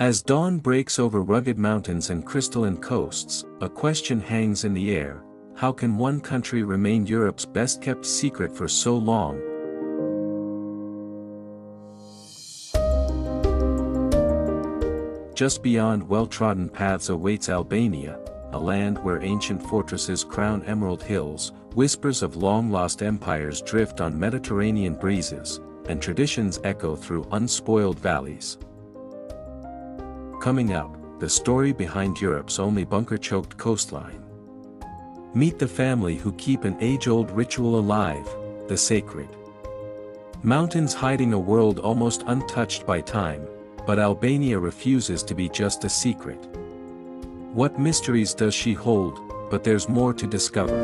As dawn breaks over rugged mountains and crystalline coasts, a question hangs in the air: how can one country remain Europe's best-kept secret for so long? Just beyond well-trodden paths awaits Albania, a land where ancient fortresses crown emerald hills, whispers of long-lost empires drift on Mediterranean breezes, and traditions echo through unspoiled valleys. Coming up, the story behind Europe's only bunker-choked coastline. Meet the family who keep an age-old ritual alive, the sacred. Mountains hiding a world almost untouched by time, but Albania refuses to be just a secret. What mysteries does she hold? But there's more to discover.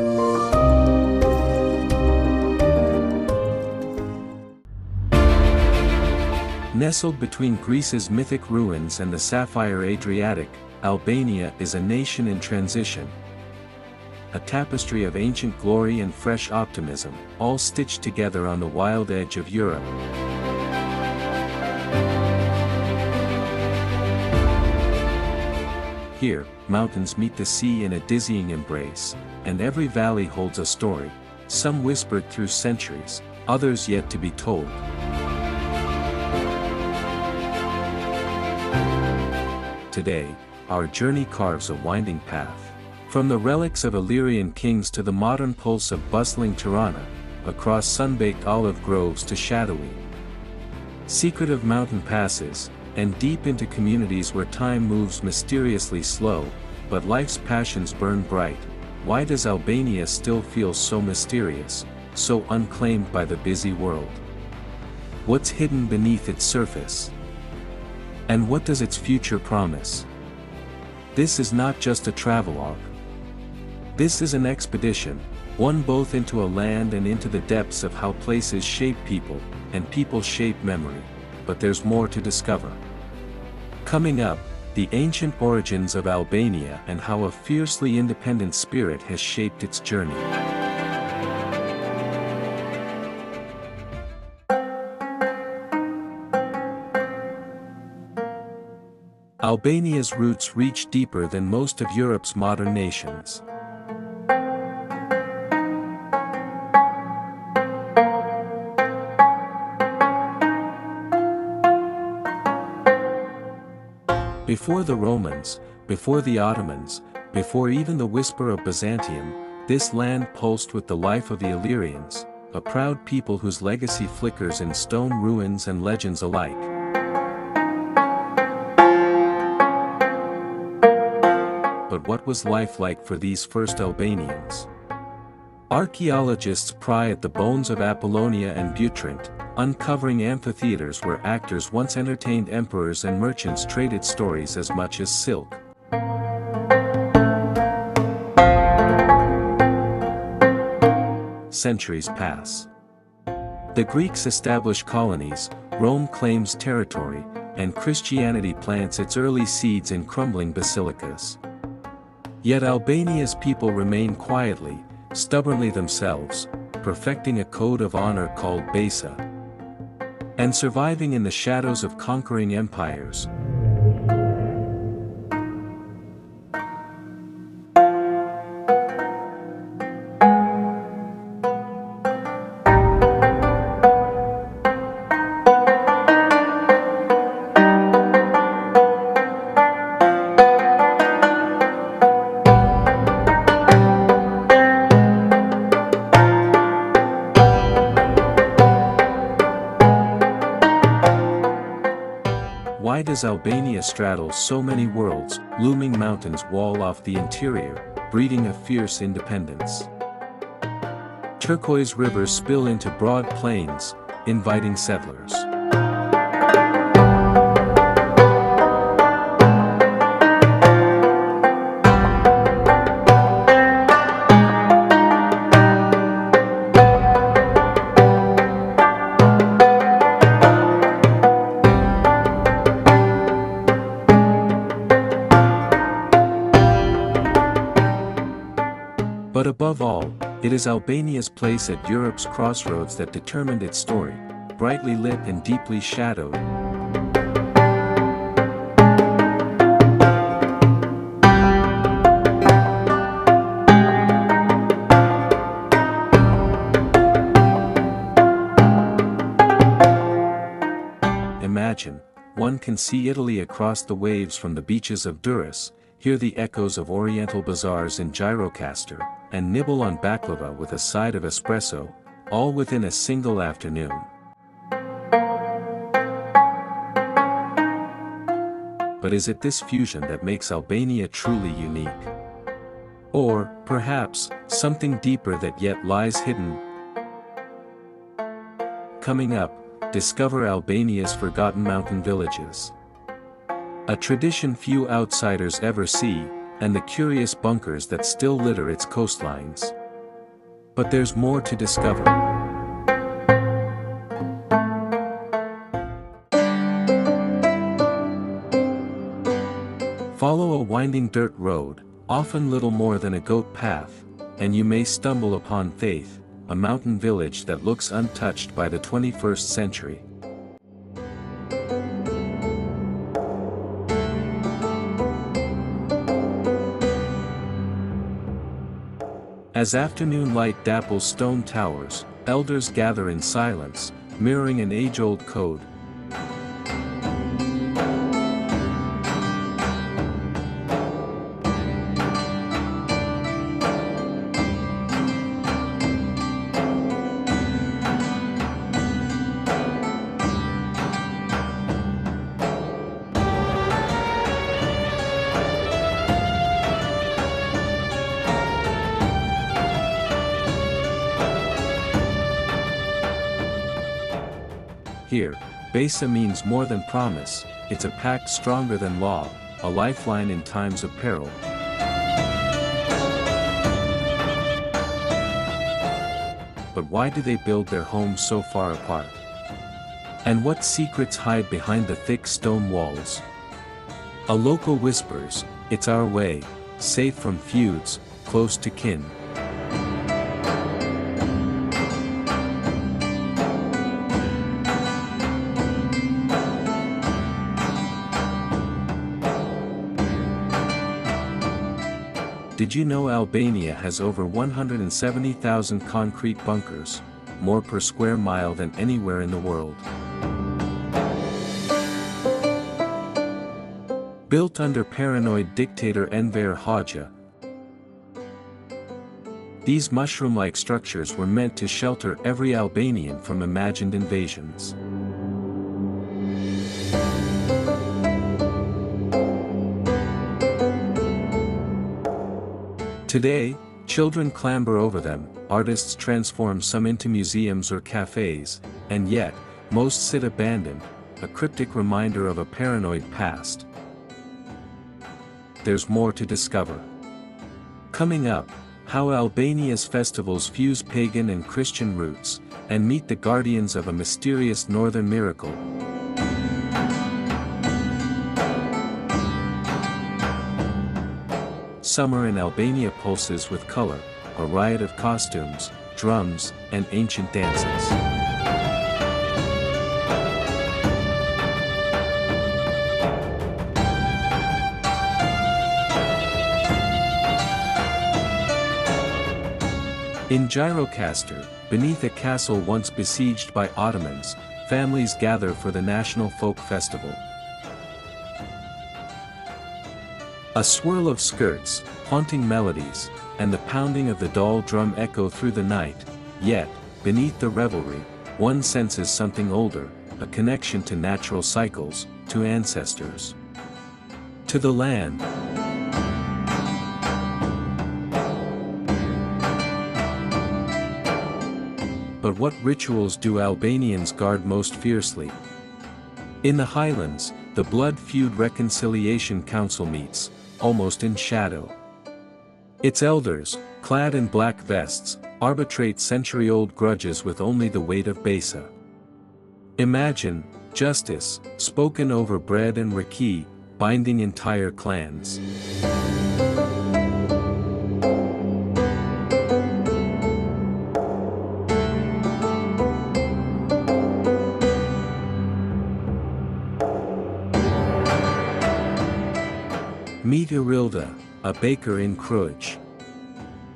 Nestled between Greece's mythic ruins and the sapphire Adriatic, Albania is a nation in transition. A tapestry of ancient glory and fresh optimism, all stitched together on the wild edge of Europe. Here, mountains meet the sea in a dizzying embrace, and every valley holds a story, some whispered through centuries, others yet to be told. Today, our journey carves a winding path. From the relics of Illyrian kings to the modern pulse of bustling Tirana, across sun-baked olive groves to shadowy, secretive mountain passes, and deep into communities where time moves mysteriously slow, but life's passions burn bright. Why does Albania still feel so mysterious, so unclaimed by the busy world? What's hidden beneath its surface? And what does its future promise? This is not just a travelogue. This is an expedition, one both into a land and into the depths of how places shape people, and people shape memory. But there's more to discover. Coming up, the ancient origins of Albania and how a fiercely independent spirit has shaped its journey. Albania's roots reach deeper than most of Europe's modern nations. Before the Romans, before the Ottomans, before even the whisper of Byzantium, this land pulsed with the life of the Illyrians, a proud people whose legacy flickers in stone ruins and legends alike. But what was life like for these first Albanians? Archaeologists pry at the bones of Apollonia and Butrint, uncovering amphitheaters where actors once entertained emperors and merchants traded stories as much as silk. Centuries pass. The Greeks establish colonies, Rome claims territory, and Christianity plants its early seeds in crumbling basilicas. Yet Albania's people remain quietly, stubbornly themselves, perfecting a code of honor called besa, and surviving in the shadows of conquering empires. Why does Albania straddle so many worlds? Looming mountains wall off the interior, breeding a fierce independence. Turquoise rivers spill into broad plains, inviting settlers. But above all, it is Albania's place at Europe's crossroads that determined its story, brightly lit and deeply shadowed. imagine, one can see Italy across the waves from the beaches of Durrës, hear the echoes of Oriental bazaars in Gyrocaster, and nibble on baklava with a side of espresso, all within a single afternoon. But is it this fusion that makes Albania truly unique? Or, perhaps, something deeper that yet lies hidden? Coming up, discover Albania's forgotten mountain villages. A tradition few outsiders ever see, and the curious bunkers that still litter its coastlines. But there's more to discover. Follow a winding dirt road, often little more than a goat path, and you may stumble upon Faith, a mountain village that looks untouched by the 21st century. As afternoon light dapples stone towers, elders gather in silence, mirroring an age-old code. Here, besa means more than promise, it's a pact stronger than law, a lifeline in times of peril. But why do they build their homes so far apart? And what secrets hide behind the thick stone walls? A local whispers, it's our way, safe from feuds, close to kin. Did you know Albania has over 170,000 concrete bunkers, more per square mile than anywhere in the world? Built under paranoid dictator Enver Hoxha, these mushroom-like structures were meant to shelter every Albanian from imagined invasions. Today, children clamber over them, artists transform some into museums or cafes, and yet, most sit abandoned, a cryptic reminder of a paranoid past. There's more to discover. Coming up, how Albania's festivals fuse pagan and Christian roots, and meet the guardians of a mysterious northern miracle. Summer in Albania pulses with color, a riot of costumes, drums, and ancient dances. In Gyrocaster, beneath a castle once besieged by Ottomans, families gather for the national folk festival. A swirl of skirts, haunting melodies, and the pounding of the doll drum echo through the night, yet, beneath the revelry, one senses something older, a connection to natural cycles, to ancestors, to the land. But what rituals do Albanians guard most fiercely? In the highlands, the Blood Feud Reconciliation Council meets, almost in shadow. Its elders, clad in black vests, arbitrate century-old grudges with only the weight of besa. Imagine, justice, spoken over bread and raki, binding entire clans. Meet Irilda, a baker in Croatia.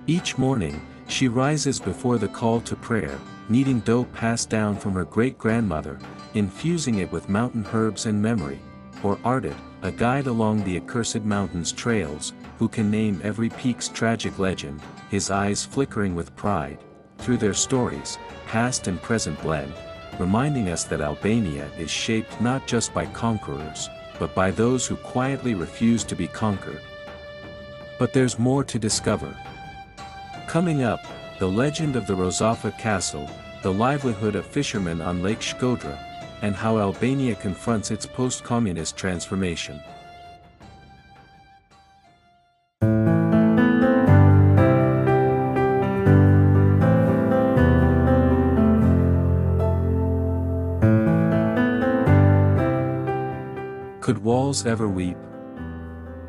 Each morning, she rises before the call to prayer, kneading dough passed down from her great-grandmother, infusing it with mountain herbs and memory, or Ardit, a guide along the accursed mountains' trails, who can name every peak's tragic legend, his eyes flickering with pride, through their stories, past and present blend, reminding us that Albania is shaped not just by conquerors, but by those who quietly refuse to be conquered. But there's more to discover. Coming up, the legend of the Rozafa Castle, the livelihood of fishermen on Lake Shkodra, and how Albania confronts its post-communist transformation. Could walls ever weep?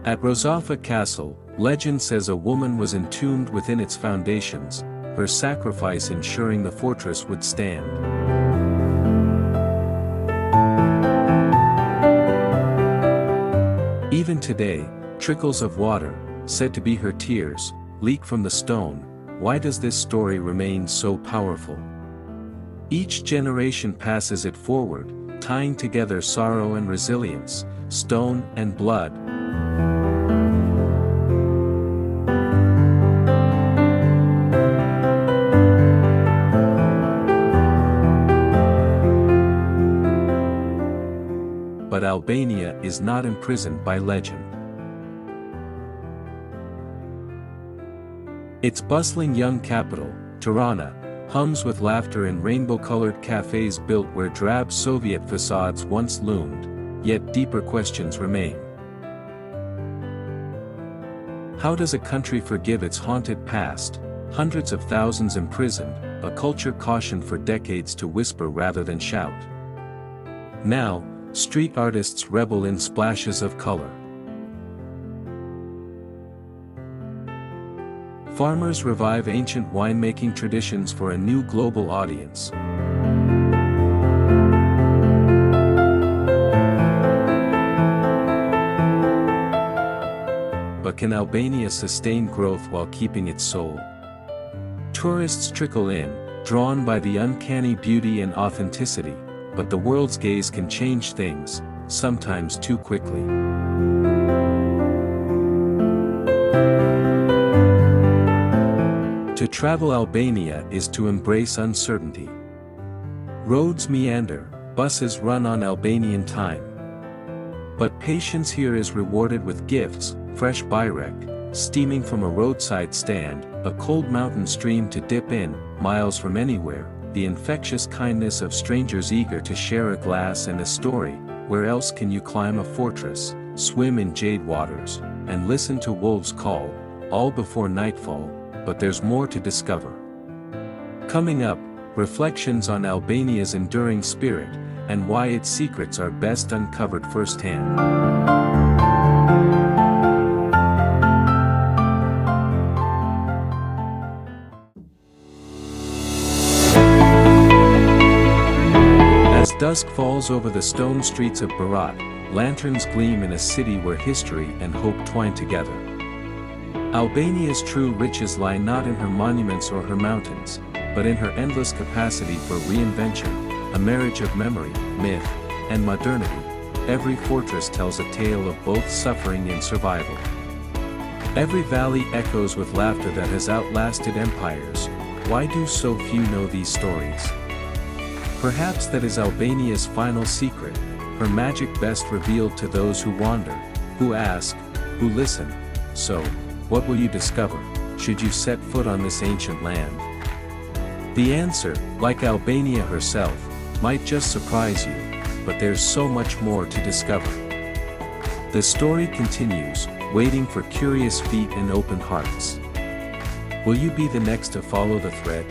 At Rozafa Castle, legend says a woman was entombed within its foundations, her sacrifice ensuring the fortress would stand. Even today, trickles of water, said to be her tears, leak from the stone. Why does this story remain so powerful? Each generation passes it forward, tying together sorrow and resilience, stone and blood. But Albania is not imprisoned by legend. Its bustling young capital, Tirana, hums with laughter in rainbow-colored cafes built where drab Soviet facades once loomed, yet deeper questions remain. How does a country forgive its haunted past, hundreds of thousands imprisoned, a culture cautioned for decades to whisper rather than shout? Now, street artists revel in splashes of color. Farmers revive ancient winemaking traditions for a new global audience. But can Albania sustain growth while keeping its soul? Tourists trickle in, drawn by the uncanny beauty and authenticity, but the world's gaze can change things, sometimes too quickly. To travel Albania is to embrace uncertainty. Roads meander, buses run on Albanian time. But patience here is rewarded with gifts, fresh byrek, steaming from a roadside stand, a cold mountain stream to dip in, miles from anywhere, the infectious kindness of strangers eager to share a glass and a story. Where else can you climb a fortress, swim in jade waters, and listen to wolves call, all before nightfall? But there's more to discover. Coming up, reflections on Albania's enduring spirit, and why its secrets are best uncovered firsthand. As dusk falls over the stone streets of Berat, lanterns gleam in a city where history and hope twine together. Albania's true riches lie not in her monuments or her mountains, but in her endless capacity for reinvention, a marriage of memory, myth, and modernity. Every fortress tells a tale of both suffering and survival. Every valley echoes with laughter that has outlasted empires. Why do so few know these stories? Perhaps that is Albania's final secret, her magic best revealed to those who wander, who ask, who listen. So, what will you discover, should you set foot on this ancient land? The answer, like Albania herself, might just surprise you, but there's so much more to discover. The story continues, waiting for curious feet and open hearts. Will you be the next to follow the thread?